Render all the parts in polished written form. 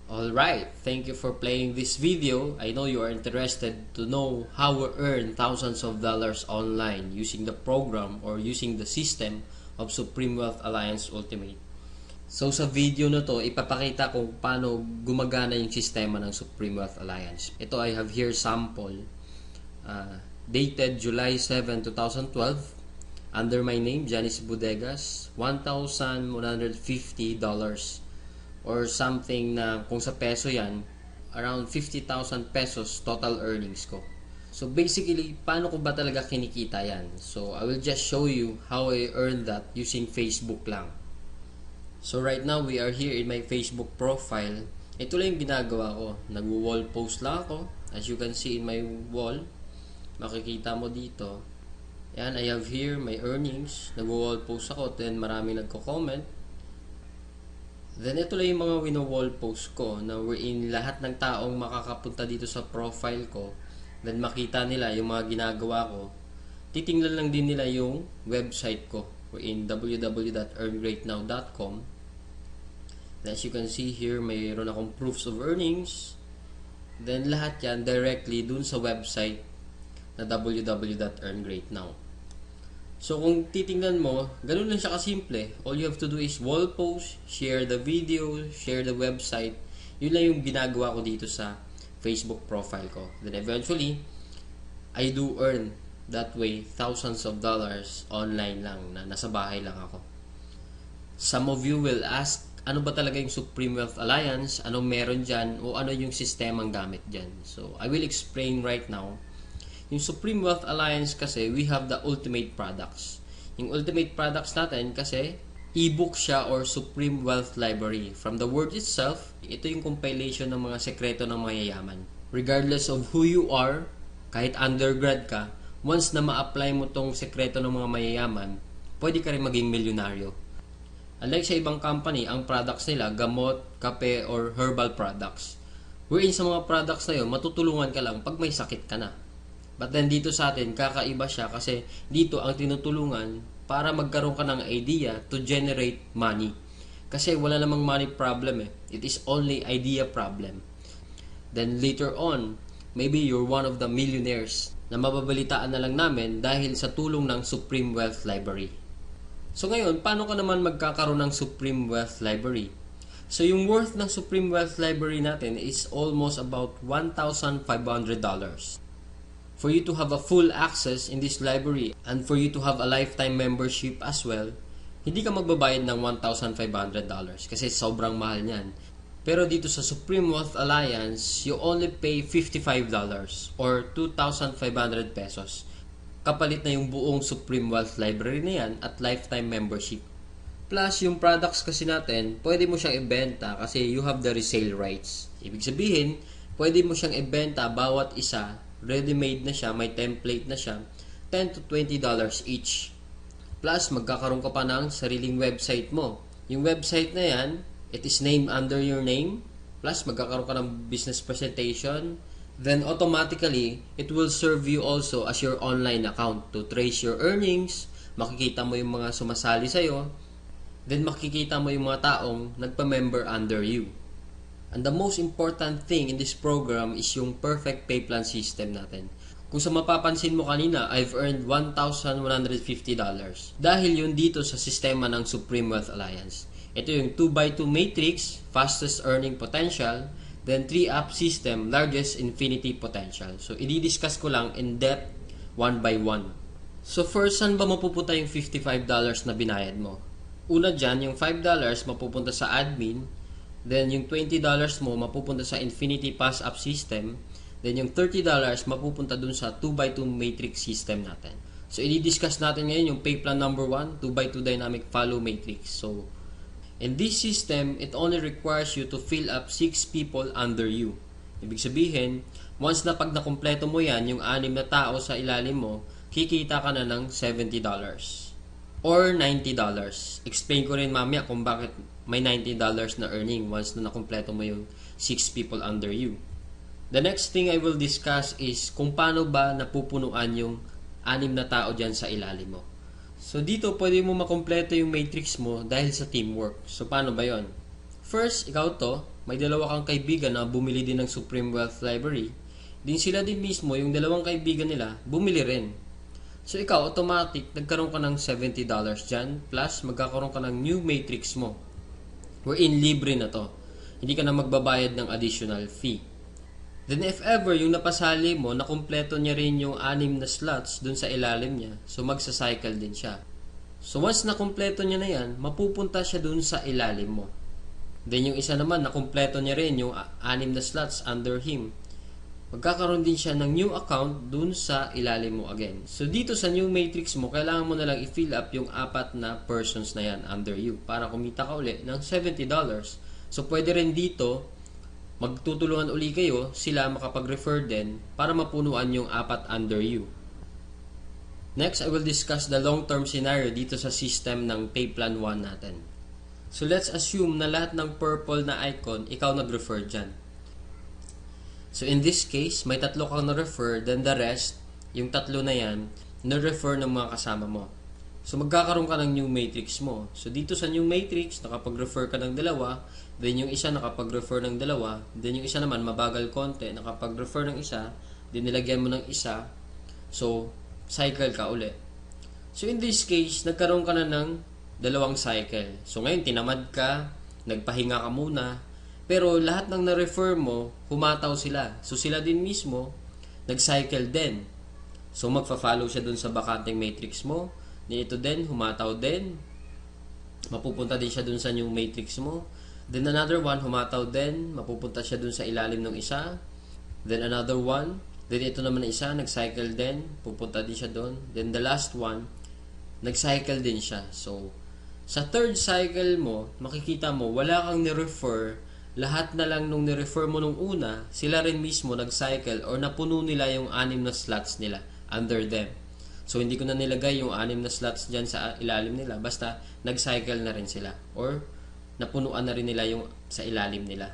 Alright, thank you for playing this video. I know you are interested to know how we earn thousands of dollars online using the program or using the system of Supreme Wealth Alliance Ultimate. So sa video na to, ipapakita kung paano gumagana yung sistema ng Supreme Wealth Alliance. Ito, I have here sample dated July 7, 2012 under my name, Janice Bodegas, $1,150 or something na kung sa peso yan, around 50,000 pesos total earnings ko. So basically, paano ko ba talaga kinikita yan? So I will just show you how I earned that using Facebook lang. So right now, we are here in my Facebook profile. Ito lang yung ginagawa ko. Nag-wall post lang ako. As you can see in my wall, makikita mo dito. Yan, I have here my earnings. Nag-wall post ako, then marami nagko-comment. Then ito lang yung mga wino-wall post ko na wherein lahat ng taong makakapunta dito sa profile ko, then makita nila yung mga ginagawa ko. Titingnan lang din nila yung website ko wherein www.earngreatnow.com. As you can see here, mayroon akong proofs of earnings. Then lahat yan directly dun sa website na www.earngreatnow. So kung titingnan mo, ganun lang siya kasimple. All you have to do is wall post, share the video, share the website. Yun lang yung ginagawa ko dito sa Facebook profile ko. Then eventually, I do earn that way thousands of dollars online lang na nasa bahay lang ako. Some of you will ask, ano ba talaga yung Supreme Wealth Alliance? Anong meron dyan? O ano yung sistemang gamit dyan? So I will explain right now. Yung Supreme Wealth Alliance kasi, we have the ultimate products. Yung ultimate products natin kasi, e-book siya or Supreme Wealth Library. From the word itself, ito yung compilation ng mga sekreto ng mayayaman. Regardless of who you are, kahit undergrad ka, once na ma-apply mo tong sekreto ng mga mayayaman, pwede ka rin maging milyonaryo. Unlike sa ibang company, ang products nila, gamot, kape, or herbal products. Wherein sa mga products na yun, matutulungan ka lang pag may sakit ka na. But then dito sa atin, kakaiba siya kasi dito ang tinutulungan para magkaroon ka ng idea to generate money. Kasi wala namang money problem eh. It is only idea problem. Then later on, maybe you're one of the millionaires na mababalitaan na lang namin dahil sa tulong ng Supreme Wealth Library. So ngayon, paano ka naman magkakaroon ng Supreme Wealth Library? So yung worth ng Supreme Wealth Library natin is almost about $1,500. For you to have a full access in this library and for you to have a lifetime membership as well, hindi ka magbabayad ng $1,500 kasi sobrang mahal niyan. Pero dito sa Supreme Wealth Alliance, you only pay $55 or 2,500 pesos. Kapalit na yung buong Supreme Wealth Library na yan at lifetime membership. Plus, yung products kasi natin, pwede mo siyang ibenta kasi you have the resale rights. Ibig sabihin, pwede mo siyang ibenta bawat isa. Ready-made na siya, may template na siya, $10 to $20 each. Plus, magkakaroon ka pa ng sariling website mo. Yung website na yan, it is named under your name. Plus, magkakaroon ka ng business presentation. Then, automatically, it will serve you also as your online account to trace your earnings. Makikita mo yung mga sumasali sa'yo. Then, makikita mo yung mga taong nagpa-member under you. And the most important thing in this program is yung perfect pay plan system natin. Kung sa mapapansin mo kanina, I've earned $1,150 dahil yun dito sa sistema ng Supreme Wealth Alliance. Ito yung 2x2 matrix, fastest earning potential, then 3-up system, largest infinity potential. So, i-discuss ko lang in depth, one by one. So, first, saan ba mapupunta yung $55 na binayad mo? Una dyan, yung $5 mapupunta sa admin. Then, yung $20 mo mapupunta sa Infinity Pass Up System. Then, yung $30 mapupunta dun sa 2x2 Matrix System natin. So, i-discuss natin ngayon yung pay plan number 1, 2x2 Dynamic Follow Matrix. So, in this system, it only requires you to fill up 6 people under you. Ibig sabihin, once na pag nakumpleto mo yan, yung 6 na tao sa ilalim mo, kikita ka na ng $70. Or $90. Explain ko rin mamaya kung bakit may $90 na earning once na nakumpleto mo yung 6 people under you. The next thing I will discuss is kung paano ba napupunuan yung 6 na tao dyan sa ilalim mo. So dito pwede mo makumpleto yung matrix mo dahil sa teamwork. So paano ba yon? First, ikaw to, may dalawa kang kaibigan na bumili din ng Supreme Wealth Library, din sila din mismo, yung dalawang kaibigan nila, bumili rin. So ikaw, automatic, nagkaroon ka ng $70 dyan, plus magkakaroon ka ng new matrix mo. Wherein libre na to. Hindi ka na magbabayad ng additional fee. Then if ever, yung napasali mo, nakumpleto niya rin yung 6 na slots dun sa ilalim niya. So magsa-cycle din siya. So once nakumpleto niya na yan, mapupunta siya dun sa ilalim mo. Then yung isa naman, nakumpleto niya rin yung 6 na slots under him. Magkakaroon din siya ng new account dun sa ilalim mo again. So dito sa new matrix mo, kailangan mo na lang i-fill up yung 4 na persons na yan under you para kumita ka uli ng $70. So pwede rin dito, magtutulungan uli kayo, sila makapag-refer din para mapunuan yung 4 under you. Next, I will discuss the long-term scenario dito sa system ng pay plan 1 natin. So let's assume na lahat ng purple na icon, ikaw nag-refer dyan. So in this case, may 3 kang na-refer, then the rest, yung 3 na yan, na-refer ng mga kasama mo. So magkakaroon ka ng new matrix mo. So dito sa new matrix, nakapag-refer ka ng 2, then yung isa nakapag-refer ng 2, then yung isa naman mabagal konti, nakapag-refer ng isa, then nilagyan mo ng isa, so cycle ka uli. So in this case, nagkaroon ka na ng 2 cycle. So ngayon tinamad ka, nagpahinga ka muna, pero lahat ng na-refer mo, humataw sila. So sila din mismo, nag-cycle din. So magfa-follow siya dun sa bakanteng matrix mo, then ito din, humataw din, mapupunta din siya dun sa new matrix mo. Then another one, humataw din, mapupunta siya dun sa ilalim ng isa. Then another one, then ito naman na isa, nag-cycle din, pupunta din siya dun. Then the last one, nag-cycle din siya. So, sa third cycle mo, makikita mo, wala kang ni-refer, lahat na lang nung ni-refer mo nung una, sila rin mismo nag-cycle or napuno nila yung 6 na slots nila under them. So, hindi ko na nilagay yung 6 na slots dyan sa ilalim nila, basta nag-cycle na rin sila or napunuan na rin nila yung sa ilalim nila.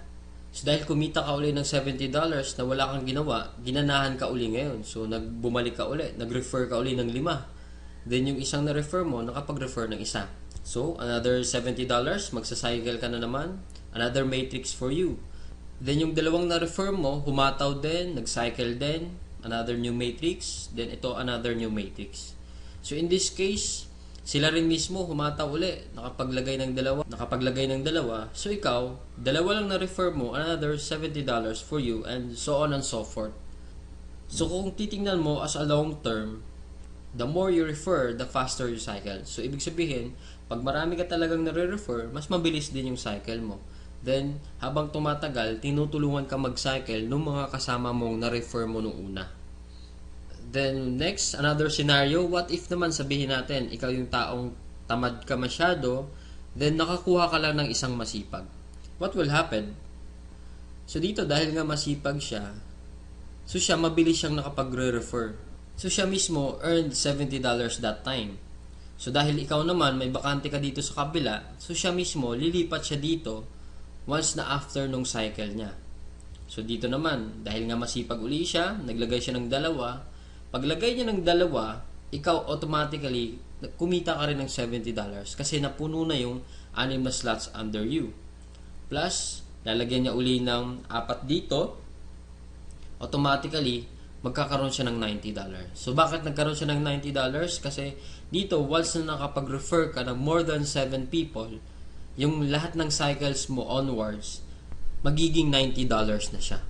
So dahil kumita ka uli ng $70 na wala kang ginawa, ginanahan ka uli ngayon. So bumalik ka uli, nag-refer ka uli ng 5. Then yung isang na-refer mo, nakapag-refer ng isa. So another $70, magsa-cycle ka na naman. Another matrix for you. Then yung 2 na-refer mo, humataw din, nag-cycle din. Another new matrix. Then ito, another new matrix. So in this case, sila rin mismo humataw uli, nakapaglagay ng 2. So ikaw, 2 lang na-refer mo, another $70 for you, and so on and so forth. So kung titingnan mo as a long term, the more you refer, the faster you cycle. So ibig sabihin, pag marami ka talagang nare-refer, mas mabilis din yung cycle mo. Then, habang tumatagal, tinutulungan ka mag-cycle ng mga kasama mong na-refer mo nung una. Then next, another scenario, what if naman sabihin natin, ikaw yung taong tamad ka masyado, then nakakuha ka lang ng isang masipag. What will happen? So dito, dahil nga masipag siya, so siya mabilis siyang nakapagre-refer. So siya mismo earned $70 that time. So dahil ikaw naman, may bakante ka dito sa kabila, so siya mismo, lilipat siya dito once na after nung cycle niya. So dito naman, dahil nga masipag uli siya, naglagay siya ng 2, paglagay niya ng 2, ikaw automatically, kumita ka rin ng $70 kasi napuno na yung 6 na slots under you. Plus, lalagyan niya uli ng 4 dito, automatically, magkakaroon siya ng $90. So, bakit nagkaroon siya ng $90? Kasi dito, once na nakapag-refer ka ng more than 7 people, yung lahat ng cycles mo onwards, magiging $90 na siya.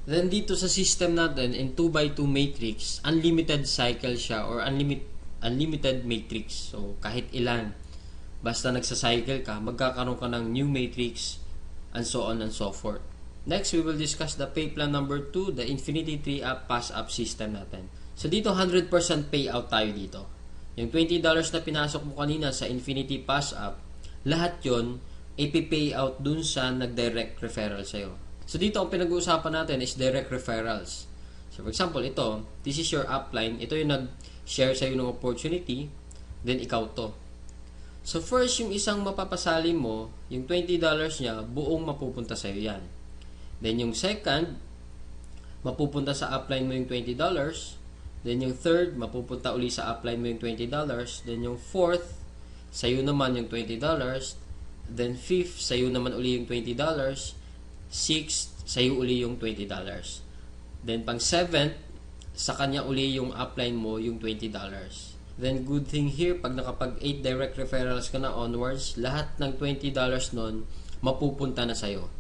Then dito sa system natin, in 2x2 matrix, unlimited cycle siya or unlimited matrix. So, kahit ilan, basta nagsa-cycle ka, magkakaroon ka ng new matrix, and so on and so forth. Next, we will discuss the pay plan number 2, the Infinity 3-up pass-up system natin. So, dito 100% payout tayo dito. Yung $20 na pinasok mo kanina sa Infinity pass-up, lahat yon ipipay out dun sa nag-direct referral sa'yo. So, dito ang pinag-uusapan natin is direct referrals. So, for example, ito, this is your upline. Ito yung nag-share sa'yo ng opportunity. Then, ikaw to. So, first, yung isang mapapasali mo, yung $20 niya, buong mapupunta sa'yo yan. Then, yung second, mapupunta sa upline mo yung $20. Then, yung third, mapupunta uli sa upline mo yung $20. Then, yung fourth, sa'yo naman yung $20. Then, fifth, sa'yo naman uli yung $20. 6th, sa'yo uli yung $20. Then, pang 7th, sa kanya uli yung upline mo, yung $20. Then, good thing here, pag nakapag 8 direct referrals ka na onwards, lahat ng $20 nun, mapupunta na sa'yo.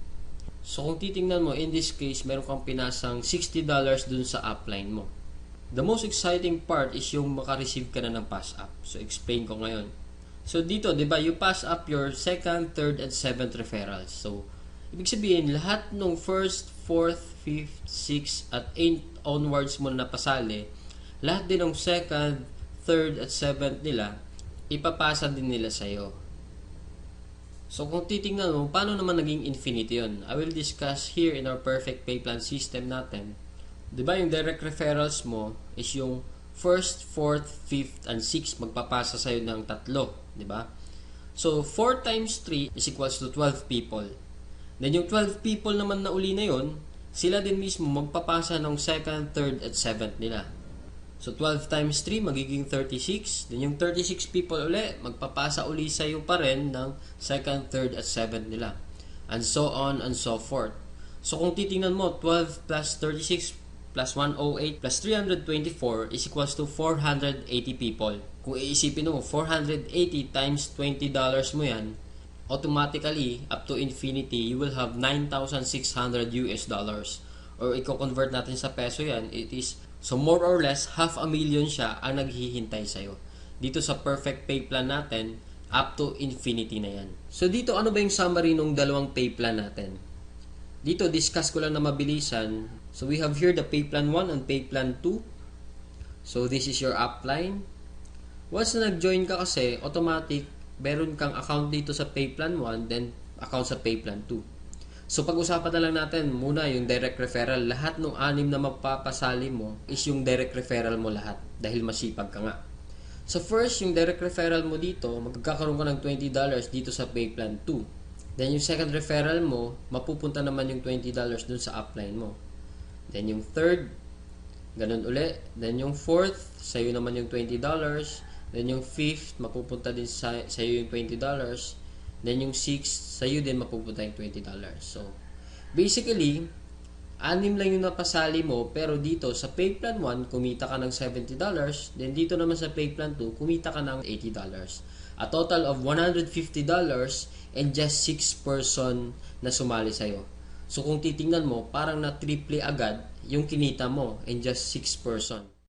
So, kung titingnan mo, in this case, meron kang pinasang $60 dun sa upline mo. The most exciting part is yung makareceive ka na ng pass up. So, explain ko ngayon. So, dito, di ba, you pass up your 2nd, 3rd, and 7th referrals. So, ibig sabihin, lahat ng 1st, 4th, 5th, 6th, at 8th onwards mo na napasali, lahat din ng 2nd, 3rd, at 7th nila, ipapasa din nila sa'yo. So, kung titingnan mo, paano naman naging infinity yun? I will discuss here in our perfect pay plan system natin. Diba yung direct referrals mo is yung 1st, 4th, 5th, and 6th magpapasa sa'yo ng 3. Diba? So, 4 times 3 is equals to 12 people. Then, yung 12 people naman na uli na yun, sila din mismo magpapasa ng 2nd, 3rd, at 7th nila. So, 12 times 3 magiging 36. Then, yung 36 people uli, magpapasa uli sa'yo pa rin ng 2nd, 3rd, at 7th nila. And so on and so forth. So, kung titingnan mo, 12 plus 36 plus 108 plus 324 is equals to 480 people. Kung iisipin mo, 480 times $20 mo yan, automatically, up to infinity, you will have 9,600 US dollars. Or i-convert natin sa peso yan, it is, so more or less, 500,000 siya ang naghihintay sa'yo. Dito sa perfect pay plan natin, up to infinity na yan. So dito, ano ba yung summary ng dalawang pay plan natin? Dito, discuss ko lang na mabilisan. So, we have here the pay plan 1 and pay plan 2. So, this is your upline. Once na nag-join ka kasi, automatic, meron kang account dito sa pay plan 1, then account sa pay plan 2. So, pag-usapan na lang natin muna yung direct referral. Lahat ng 6 na magpapasali mo is yung direct referral mo lahat dahil masipag ka nga. So, first, yung direct referral mo dito, magkakaroon ka ng $20 dito sa pay plan 2. Then, yung second referral mo, mapupunta naman yung $20 dun sa upline mo. Then, yung third, ganun uli. Then, yung fourth, sa'yo naman yung $20. Then, yung fifth, mapupunta din sa'yo yung $20. Then, yung sixth, sa'yo din mapupunta yung $20. So, basically, 6 lang yung napasali mo, pero dito sa pay plan 1, kumita ka ng $70. Then, dito naman sa pay plan 2, kumita ka ng $80. A total of $150 and just 6 person na sumali sa'yo. So, kung titingnan mo, parang na triple agad yung kinita mo in just 6 person.